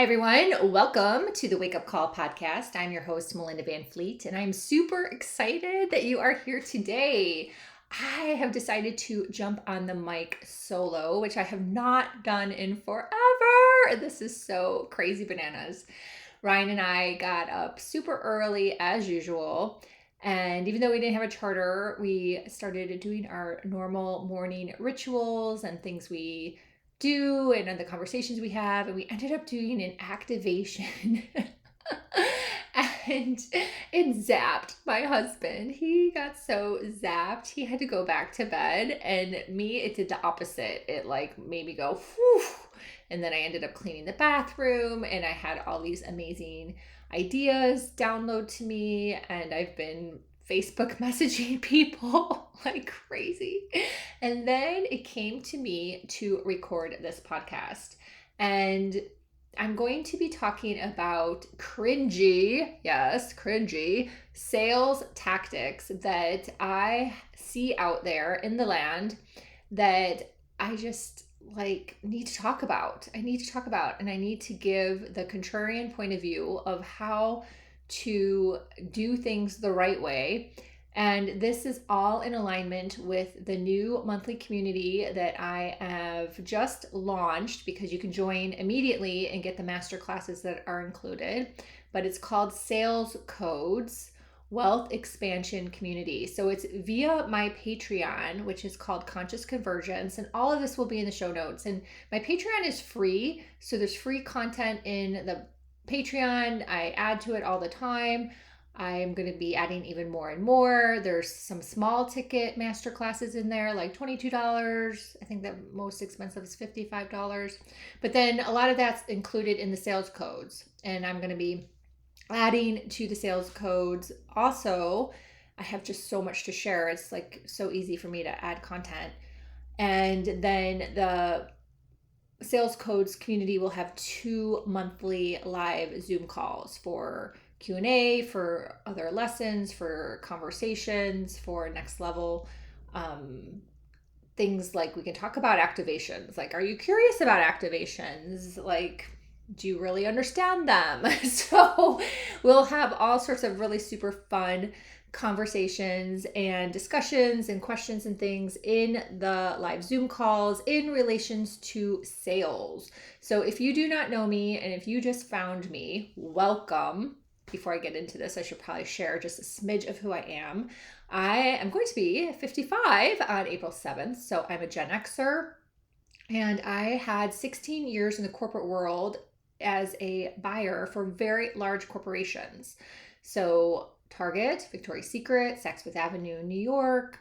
Hi, everyone. Welcome to the Wake Up Call podcast. I'm your host, Melinda Van Fleet, and I'm super excited that you are here today. I have decided to jump on the mic solo, which I have not done in forever. This is so crazy bananas. Ryan and I got up super early as usual. And even though we didn't have a charter, we started doing our normal morning rituals and things we do and the conversations we have, and we ended up doing an activation. And it zapped my husband. He got so zapped he had to go back to bed, and me, it did the opposite. It made me go whew, and then I ended up cleaning the bathroom, and I had all these amazing ideas download to me, and I've been Facebook messaging people like crazy. And then it came to me to record this podcast. And I'm going to be talking about cringy, yes, cringy sales tactics that I see out there in the land that I just need to talk about. And I need to give the contrarian point of view of how to do things the right way. And this is all in alignment with the new monthly community that I have just launched, because you can join immediately and get the master classes that are included. But it's called Sales Codes Wealth Expansion Community. So it's via my Patreon, which is called Conscious Convergence. And all of this will be in the show notes. And my Patreon is free. So there's free content in the Patreon. I add to it all the time. I'm going to be adding even more and more. There's some small ticket master classes in there, like $22. I think the most expensive is $55. But then a lot of that's included in the sales codes. And I'm going to be adding to the sales codes. Also, I have just so much to share. It's so easy for me to add content. And then the Sales Codes community will have 2 monthly live Zoom calls for Q&A, for other lessons, for conversations, for next level things. Like, we can talk about activations. Are you curious about activations? Do you really understand them? So we'll have all sorts of really super fun conversations and discussions and questions and things in the live Zoom calls in relations to sales. So if you do not know me, and if you just found me, welcome. Before I get into this, I should probably share just a smidge of who I am. I am going to be 55 on April 7th. So I'm a Gen Xer, and I had 16 years in the corporate world as a buyer for very large corporations. So Target, Victoria's Secret, Saks Fifth Avenue in New York,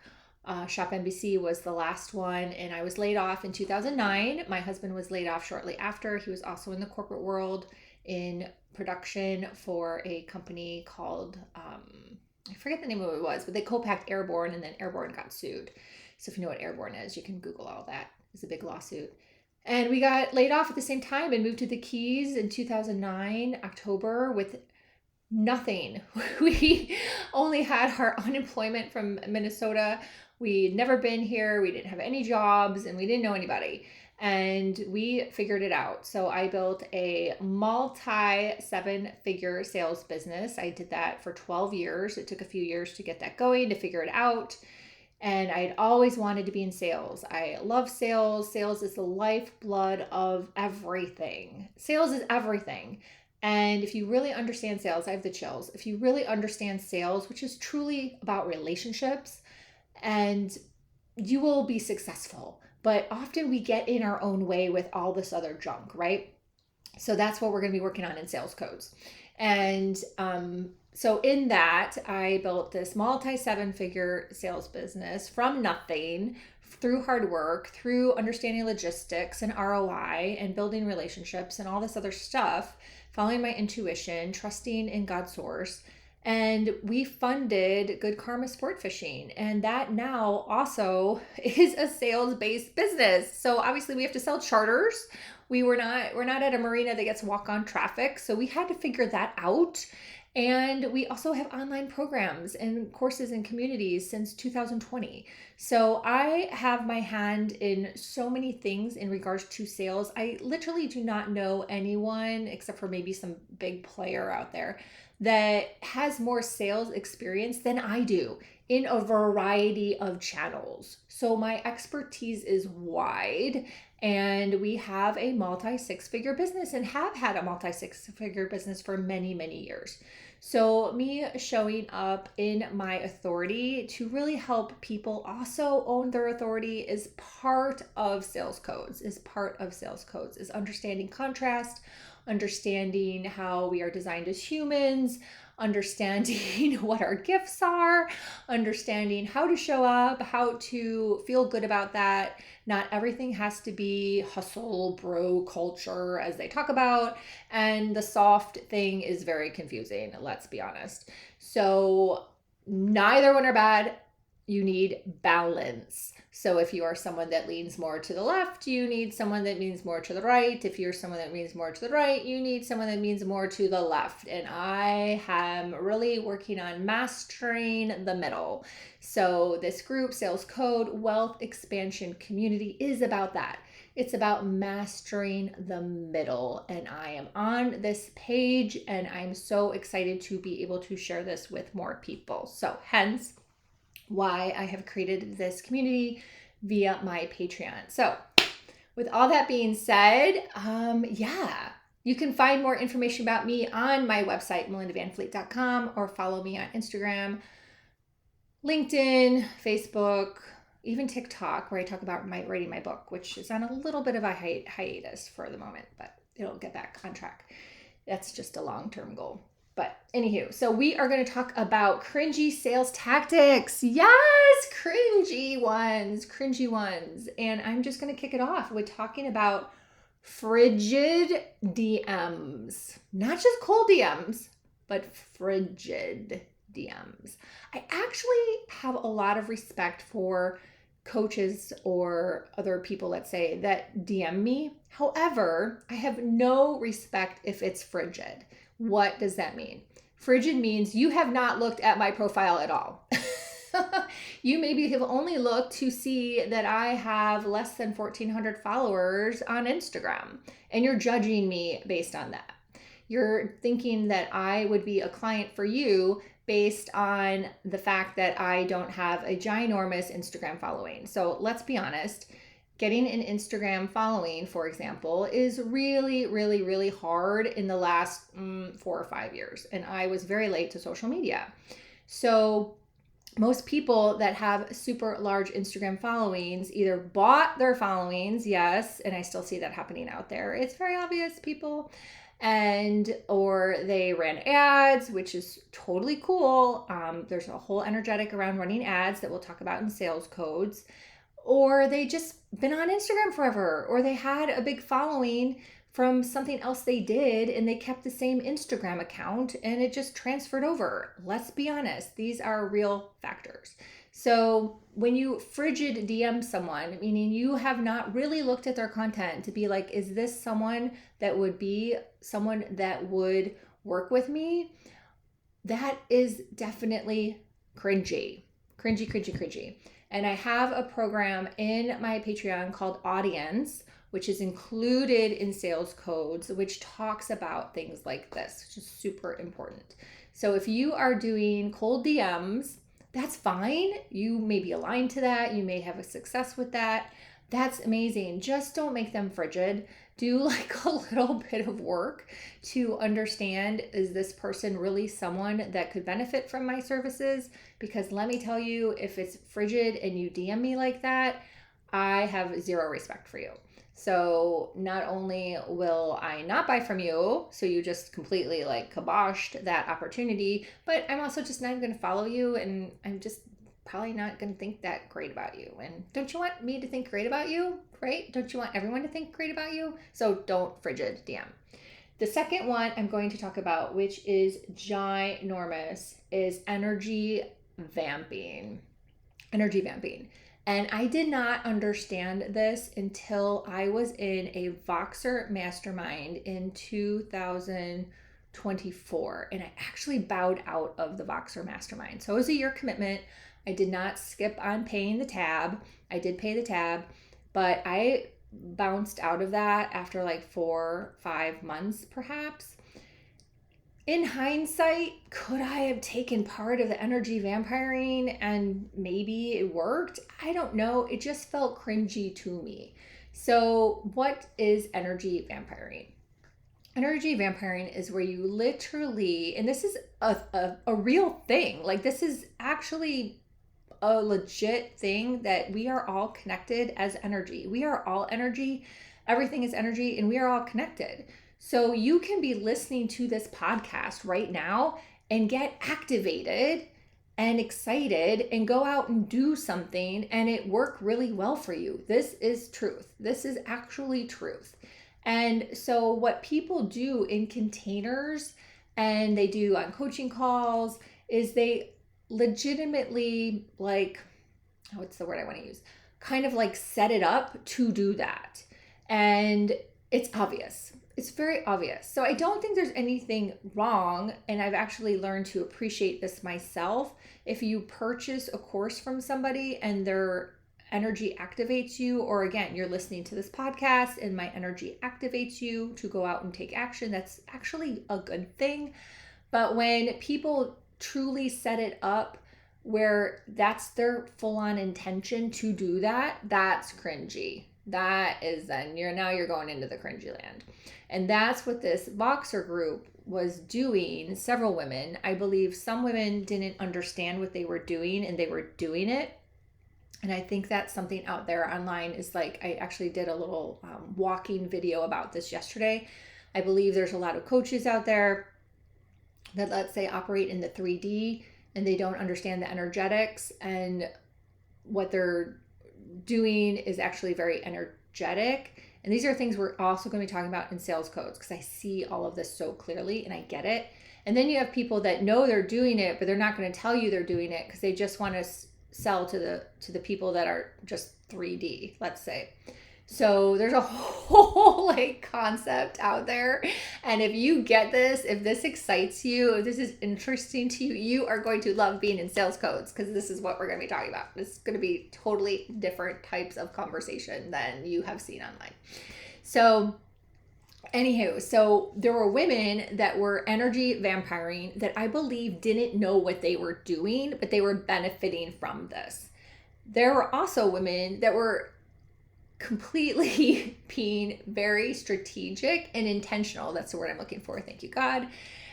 Shop NBC was the last one. And I was laid off in 2009. My husband was laid off shortly after. He was also in the corporate world in production for a company called, I forget the name of what it was, but they co-packed Airborne, and then Airborne got sued. So if you know what Airborne is, you can Google all that. It's a big lawsuit. And we got laid off at the same time and moved to the Keys in 2009, October, with nothing. We only had our unemployment from Minnesota. We'd never been here. We didn't have any jobs, and we didn't know anybody. And we figured it out. So I built a multi-7-figure sales business. I did that for 12 years. It took a few years to get that going, to figure it out. And I'd always wanted to be in sales. I love sales. Sales is the lifeblood of everything. Sales is everything. And if you really understand sales, I have the chills. If you really understand sales, which is truly about relationships, and you will be successful. But often we get in our own way with all this other junk, right? So that's what we're going to be working on in Sales Codes. And so in that, I built this multi-7-figure sales business from nothing, through hard work, through understanding logistics and ROI and building relationships and all this other stuff, following my intuition, trusting in God's source. And we funded Good Karma Sportfishing. And that now also is a sales-based business. So obviously we have to sell charters. we're not at a marina that gets walk-on traffic. So we had to figure that out. And we also have online programs and courses and communities since 2020. So I have my hand in so many things in regards to sales. I literally do not know anyone, except for maybe some big player out there, that has more sales experience than I do in a variety of channels. So my expertise is wide, and we have a multi six-figure business and have had a multi six-figure business for many, many years. So me showing up in my authority to really help people also own their authority is part of sales codes, is understanding contrast, understanding how we are designed as humans, understanding what our gifts are, understanding how to show up, how to feel good about that. Not everything has to be hustle, bro culture, as they talk about. And the soft thing is very confusing, let's be honest. So neither one are bad. You need balance. So if you are someone that leans more to the left, you need someone that leans more to the right. If you're someone that leans more to the right, you need someone that leans more to the left. And I am really working on mastering the middle. So this group, Sales Code Wealth Expansion Community, is about that. It's about mastering the middle. And I am on this page, and I'm so excited to be able to share this with more people. So hence why I have created this community via my Patreon. So with all that being said, you can find more information about me on my website, melindavanfleet.com, or follow me on Instagram, LinkedIn, Facebook, even TikTok, where I talk about writing my book, which is on a little bit of a hiatus for the moment, but it'll get back on track. That's just a long-term goal. But anywho, so we are going to talk about cringy sales tactics. Yes, cringy ones. And I'm just going to kick it off with talking about frigid DMs. Not just cold DMs, but frigid DMs. I actually have a lot of respect for coaches or other people, let's say, that DM me. However, I have no respect if it's frigid. What does that mean? Frigid means you have not looked at my profile at all. You maybe have only looked to see that I have less than 1,400 followers on Instagram, and you're judging me based on that. You're thinking that I would be a client for you based on the fact that I don't have a ginormous Instagram following. So let's be honest. Getting an Instagram following, for example, is really, really, really hard in the last 4 or 5 years. And I was very late to social media. So most people that have super large Instagram followings either bought their followings, yes, and I still see that happening out there. It's very obvious, people. Or they ran ads, which is totally cool. There's a whole energetic around running ads that we'll talk about in sales codes. Or they just been on Instagram forever, or they had a big following from something else they did and they kept the same Instagram account and it just transferred over. Let's be honest, these are real factors. So when you frigid DM someone, meaning you have not really looked at their content to be like, is this someone that would be someone that would work with me? That is definitely cringy. Cringy. And I have a program in my Patreon called Audience, which is included in Sales Codes, which talks about things like this, which is super important. So if you are doing cold DMs, that's fine. You may be aligned to that. You may have a success with that. That's amazing. Just don't make them frigid. Do like a little bit of work to understand, is this person really someone that could benefit from my services? Because let me tell you, if it's frigid and you DM me like that, I have zero respect for you. So not only will I not buy from you, so you just completely like kiboshed that opportunity, but I'm also just not going to follow you, and I'm just probably not going to think that great about you. And don't you want me to think great about you, right? Don't you want everyone to think great about you? So don't frigid DM. The second one I'm going to talk about, which is ginormous, is energy vamping. And I did not understand this until I was in a Voxer mastermind in 2024. And I actually bowed out of the Voxer mastermind. So it was a year commitment. I did not skip on paying the tab. I did pay the tab, but I bounced out of that after like 4-5 months, perhaps. In hindsight, could I have taken part of the energy vampiring and maybe it worked? I don't know. It just felt cringy to me. So, what is energy vampiring? Energy vampiring is where you literally, and this is a real thing, like, this is actually a legit thing, that we are all connected as energy. We are all energy. Everything is energy, and we are all connected. So you can be listening to this podcast right now and get activated and excited and go out and do something and it work really well for you. This is truth. This is actually truth. And so what people do in containers and they do on coaching calls is they legitimately, like, what's the word I want to use? Kind of like set it up to do that. And it's obvious. It's very obvious. So I don't think there's anything wrong. And I've actually learned to appreciate this myself. If you purchase a course from somebody and their energy activates you, or again, you're listening to this podcast and my energy activates you to go out and take action, that's actually a good thing. But when people truly set it up where that's their full-on intention to do that, that's cringy. That is then you're going into the cringy land. And that's what this Voxer group was doing. Several women, I believe some women didn't understand what they were doing and they were doing it. And I think that's something out there online is like, I actually did a little walking video about this yesterday. I believe there's a lot of coaches out there that, let's say, operate in the 3D and they don't understand the energetics, and what they're doing is actually very energetic. And these are things we're also going to be talking about in sales codes, because I see all of this so clearly and I get it. And then you have people that know they're doing it, but they're not going to tell you they're doing it because they just want to sell to the people that are just 3D, let's say. So there's a whole like concept out there. And if you get this, if this excites you, if this is interesting to you, you are going to love being in sales codes, because this is what we're going to be talking about. It's going to be totally different types of conversation than you have seen online. So anywho, so there were women that were energy vampiring that I believe didn't know what they were doing, but they were benefiting from this. There were also women that were completely being very strategic and intentional. That's the word I'm looking for. Thank you, God.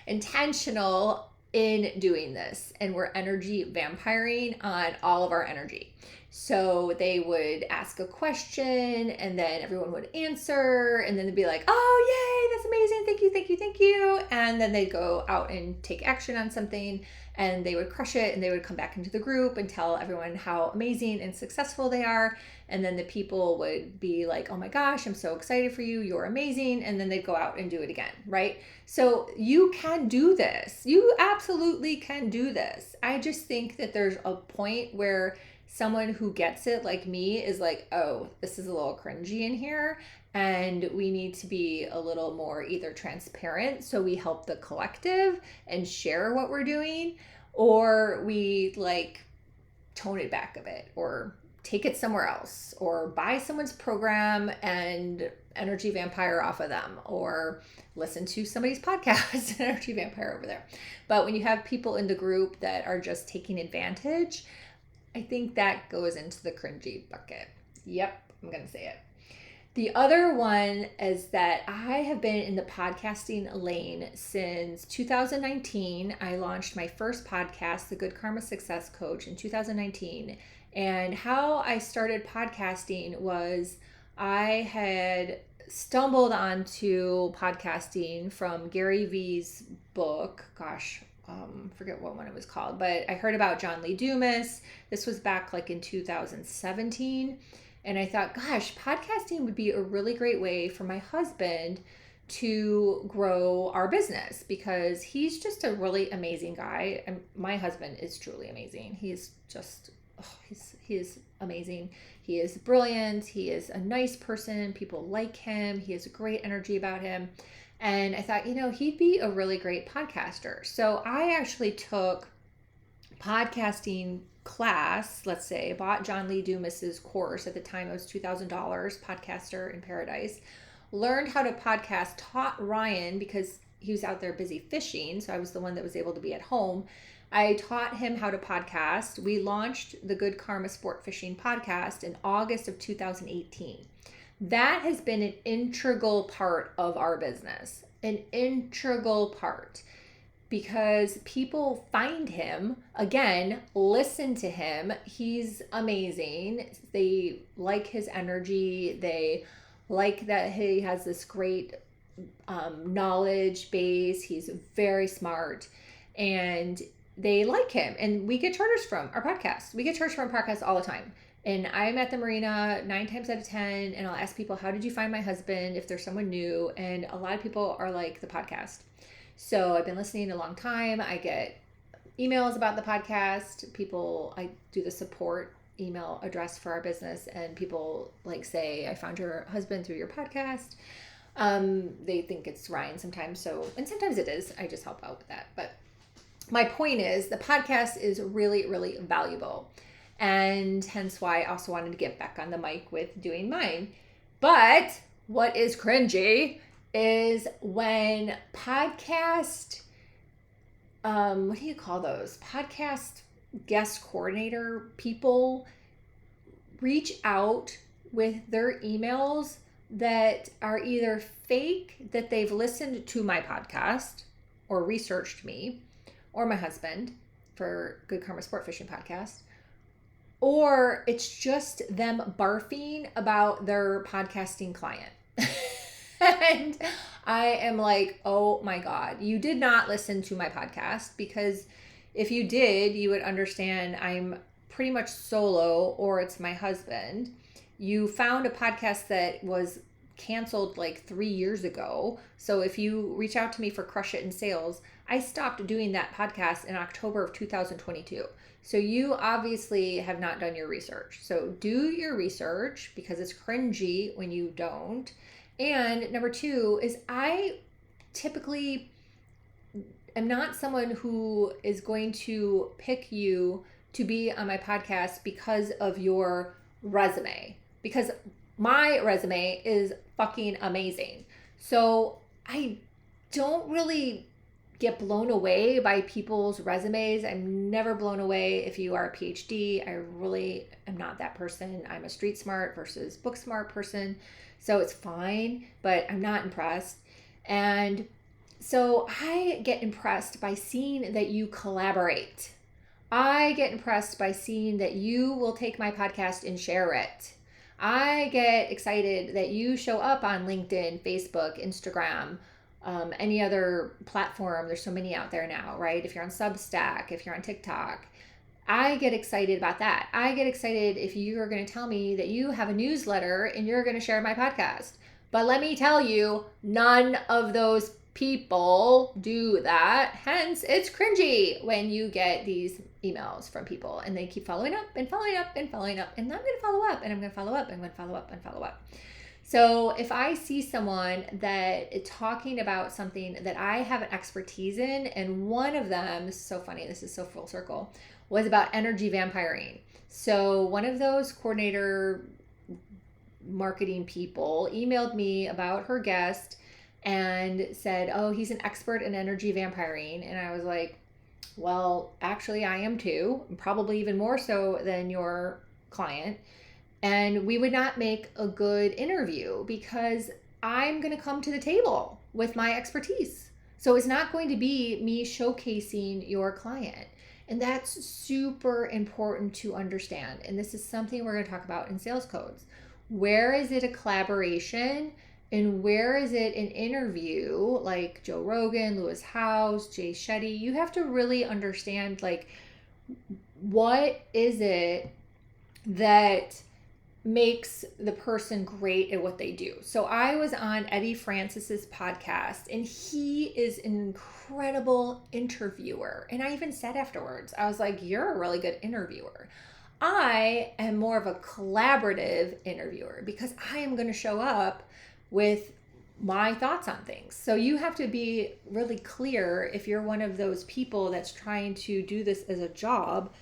Intentional in doing this. And we're energy vampiring on all of our energy. So they would ask a question and then everyone would answer, and then they'd be like, oh, yay, that's amazing. Thank you, thank you, thank you. And then they'd go out and take action on something and they would crush it, and they would come back into the group and tell everyone how amazing and successful they are. And then the people would be like, oh my gosh, I'm so excited for you. You're amazing. And then they'd go out and do it again, right? So you can do this. You absolutely can do this. I just think that there's a point where someone who gets it, like me, is like, oh, this is a little cringy in here, and we need to be a little more either transparent so we help the collective and share what we're doing, or we like tone it back a bit, or take it somewhere else, or buy someone's program and energy vampire off of them, or listen to somebody's podcast and energy vampire over there. But when you have people in the group that are just taking advantage, I think that goes into the cringy bucket. Yep, I'm going to say it. The other one is that I have been in the podcasting lane since 2019. I launched my first podcast, The Good Karma Success Coach, in 2019. And how I started podcasting was I had stumbled onto podcasting from Gary Vee's book. Gosh, forget what one it was called, but I heard about John Lee Dumas. This was back like in 2017. And I thought, gosh, podcasting would be a really great way for my husband to grow our business, because he's just a really amazing guy. And my husband is truly amazing. He's just he is amazing. He is brilliant. He is a nice person. People like him. He has a great energy about him. And I thought, he'd be a really great podcaster. So I actually took podcasting class, let's say, bought John Lee Dumas's course. At the time it was $2,000, Podcaster in Paradise. Learned how to podcast, taught Ryan because he was out there busy fishing. So I was the one that was able to be at home. I taught him how to podcast. We launched the Good Karma Sportfishing podcast in August of 2018. That has been an integral part of our business, an integral part, because people find him, again, listen to him. He's amazing. They like his energy. They like that he has this great knowledge base. He's very smart, and they like him. And we get charters from our podcast. We get charters from our podcast all the time. And I'm at the marina 9 times out of 10, and I'll ask people, how did you find my husband, if there's someone new? And a lot of people are like, the podcast. So I've been listening a long time. I get emails about the podcast. I do the support email address for our business, and people say, I found your husband through your podcast. They think it's Ryan sometimes. And sometimes it is. I just help out with that. But my point is, the podcast is really, really valuable. And hence why I also wanted to get back on the mic with doing mine. But what is cringy is when podcast, what do you call those? Podcast guest coordinator people reach out with their emails that are either fake, that they've listened to my podcast or researched me or my husband for Good Karma Sport Fishing podcast, or it's just them barfing about their podcasting client. And I am like, oh my God, you did not listen to my podcast, because if you did, you would understand I'm pretty much solo, or it's my husband. You found a podcast that was canceled 3 years ago. So if you reach out to me for Crush It in Sales, I stopped doing that podcast in October of 2022. So you obviously have not done your research. So do your research, because it's cringy when you don't. And number 2 is, I typically am not someone who is going to pick you to be on my podcast because of your resume, because my resume is fucking amazing. So I don't really get blown away by people's resumes. I'm never blown away if you are a PhD. I really am not that person. I'm a street smart versus book smart person. So it's fine, but I'm not impressed. And so I get impressed by seeing that you collaborate. I get impressed by seeing that you will take my podcast and share it. I get excited that you show up on LinkedIn, Facebook, Instagram, any other platform. There's so many out there now, right? If you're on Substack, if you're on TikTok, I get excited about that. I get excited if you're going to tell me that you have a newsletter and you're going to share my podcast. But let me tell you, none of those people do that. Hence, it's cringy when you get these emails from people and they keep following up and following up and following up. And I'm going to follow up and I'm going to follow up and I'm going to follow up and follow up. So if I see someone that is talking about something that I have an expertise in, and one of them, this is so funny, this is so full circle, was about energy vampiring. So one of those coordinator marketing people emailed me about her guest and said, oh, he's an expert in energy vampiring. And I was like, well, actually I am too, probably even more so than your client. And we would not make a good interview because I'm going to come to the table with my expertise. So it's not going to be me showcasing your client. And that's super important to understand. And this is something we're going to talk about in sales codes. Where is it a collaboration and where is it an interview like Joe Rogan, Lewis Howes, Jay Shetty? You have to really understand, like, what is it that makes the person great at what they do. So I was on Eddie Francis's podcast and he is an incredible interviewer. And I even said afterwards, I was like, you're a really good interviewer. I am more of a collaborative interviewer because I am going to show up with my thoughts on things. So you have to be really clear if you're one of those people that's trying to do this as a job,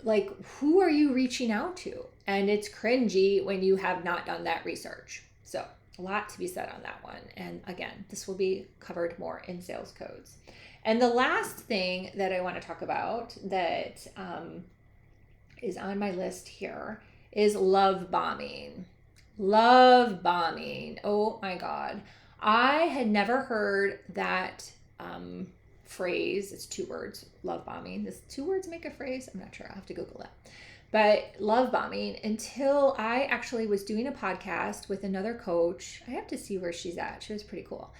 like who are you reaching out to? And it's cringy when you have not done that research. So a lot to be said on that one. And again, this will be covered more in sales codes. And the last thing that I want to talk about that is on my list here is love bombing. Love bombing. Oh my God. I had never heard that phrase. It's 2 words, love bombing. Does 2 words make a phrase? I'm not sure. I'll have to Google that. But love bombing until I actually was doing a podcast with another coach. I have to see where she's at. She was pretty cool.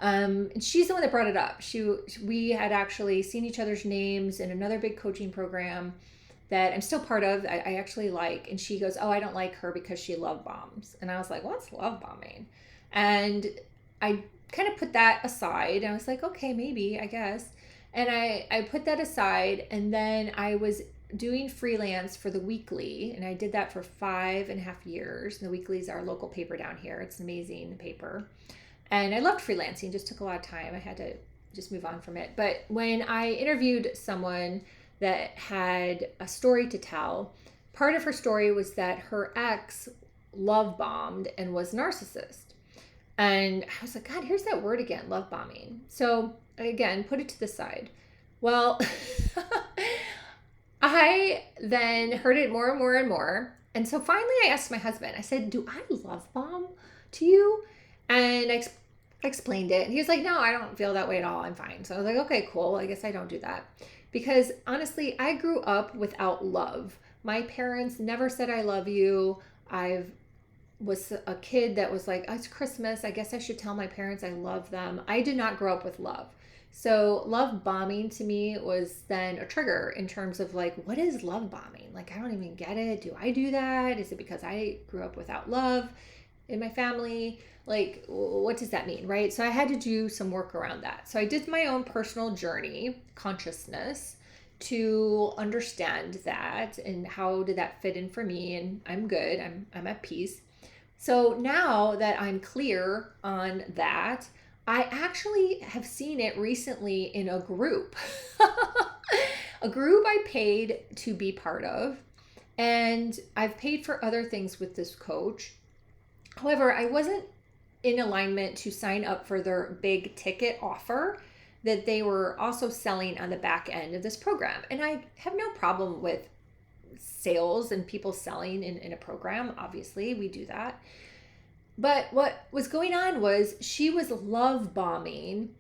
And she's the one that brought it up. We had actually seen each other's names in another big coaching program that I'm still part of. I actually like, and she goes, oh, I don't like her because she love bombs. And I was like, what's love bombing? And I kind of put that aside. I was like, okay, maybe, I guess. And I put that aside, and then I was doing freelance for the Weekly, and I did that for 5.5 years. The Weekly's our local paper down here. It's an amazing paper. And I loved freelancing, just took a lot of time. I had to just move on from it. But when I interviewed someone that had a story to tell, part of her story was that her ex love bombed and was narcissist. And I was like, God, here's that word again, love bombing. So again, put it to the side. Well, I then heard it more and more and more. And so finally I asked my husband, I said, do I love bomb to you? And I explained it. And he was like, no, I don't feel that way at all. I'm fine. So I was like, okay, cool. I guess I don't do that. Because honestly, I grew up without love. My parents never said I love you. I was a kid that was like, oh, it's Christmas. I guess I should tell my parents I love them. I did not grow up with love. So love bombing to me was then a trigger in terms of like, what is love bombing? Like, I don't even get it. Do I do that? Is it because I grew up without love in my family? Like, what does that mean, right? So I had to do some work around that. So I did my own personal journey, consciousness, to understand that and how did that fit in for me. And I'm good. I'm at peace. So now that I'm clear on that, I actually have seen it recently in a group, a group I paid to be part of, and I've paid for other things with this coach. However, I wasn't in alignment to sign up for their big ticket offer that they were also selling on the back end of this program. And I have no problem with sales and people selling in a program. Obviously, we do that. But what was going on was she was love bombing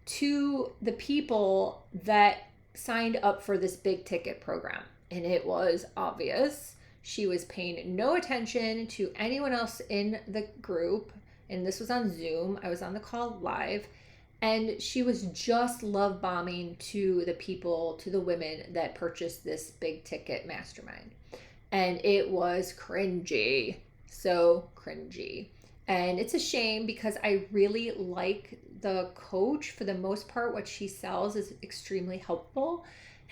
to the people that signed up for this big ticket program. And it was obvious. She was paying no attention to anyone else in the group. And this was on Zoom. I was on the call live. And she was just love bombing to the people, to the women that purchased this big ticket mastermind. And it was cringy. So cringy. And it's a shame because I really like the coach. For the most part, what she sells is extremely helpful.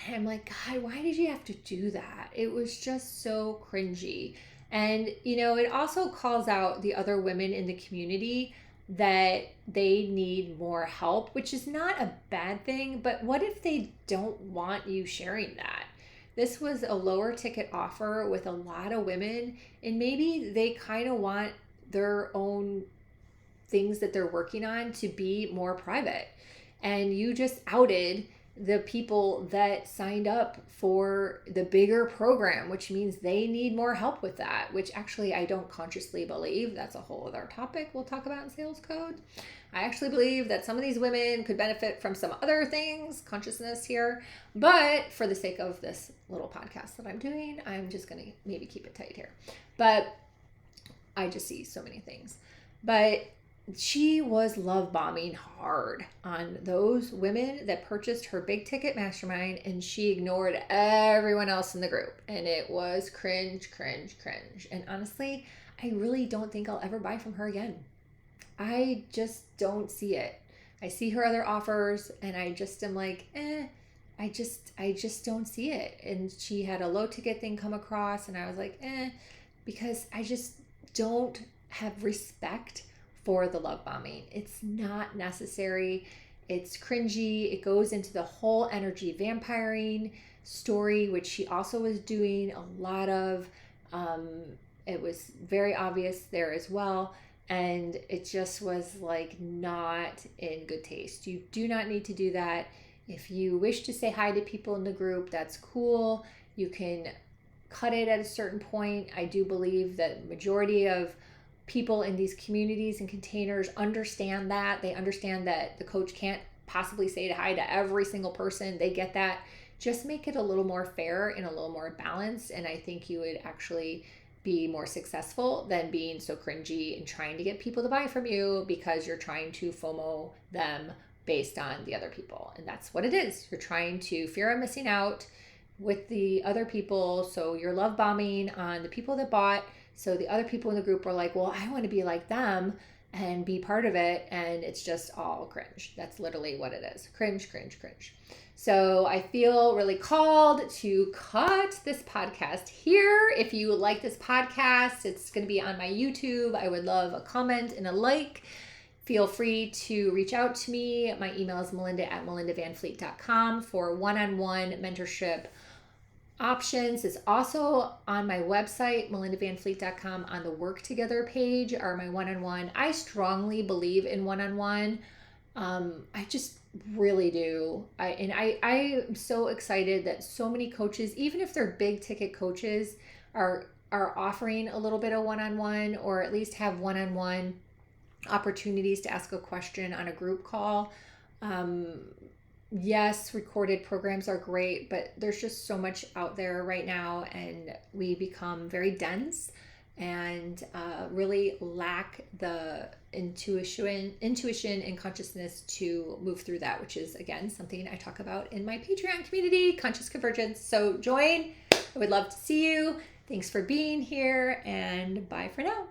And I'm like, God, why did you have to do that? It was just so cringy. And, you know, it also calls out the other women in the community that they need more help, which is not a bad thing. But what if they don't want you sharing that? This was a lower ticket offer with a lot of women, and maybe they kind of want their own things that they're working on to be more private. And you just outed the people that signed up for the bigger program, which means they need more help with that, which actually I don't consciously believe. That's a whole other topic we'll talk about in sales code. I actually believe that some of these women could benefit from some other things, consciousness here. But for the sake of this little podcast that I'm doing, I'm just going to maybe keep it tight here. But I just see so many things. But she was love bombing hard on those women that purchased her big ticket mastermind, and she ignored everyone else in the group. And it was cringe, cringe, cringe. And honestly, I really don't think I'll ever buy from her again. I just don't see it. I see her other offers and I just am like, I just don't see it. And she had a low ticket thing come across, and I was like, because I just don't have respect for the love bombing. It's not necessary. It's cringy. It goes into the whole energy vampiring story, which she also was doing a lot of. It was very obvious there as well. And it just was like not in good taste. You do not need to do that. If you wish to say hi to people in the group, that's cool. You can cut it at a certain point. I do believe that majority of people in these communities and containers understand that. They understand that the coach can't possibly say hi to every single person. They get that. Just make it a little more fair and a little more balanced. And I think you would actually be more successful than being so cringy and trying to get people to buy from you because you're trying to FOMO them based on the other people. And that's what it is. You're trying to fear of missing out with the other people. So you're love bombing on the people that bought. So the other people in the group are like, well, I want to be like them and be part of it. And it's just all cringe. That's literally what it is. Cringe, cringe, cringe. So I feel really called to cut this podcast here. If you like this podcast, it's going to be on my YouTube. I would love a comment and a like. Feel free to reach out to me. My email is melinda@melindavanfleet.com for one-on-one mentorship options. It's also on my website, melindavanfleet.com. On the Work Together page are my one-on-one. I strongly believe in one-on-one. I just really do. I am so excited that so many coaches, even if they're big ticket coaches, are offering a little bit of one-on-one, or at least have one-on-one opportunities to ask a question on a group call. Yes, recorded programs are great, but there's just so much out there right now, and we become very dense and really lack the intuition and consciousness to move through that, which is, again, something I talk about in my Patreon community, Conscious Convergence. So join. I would love to see you. Thanks for being here, and bye for now.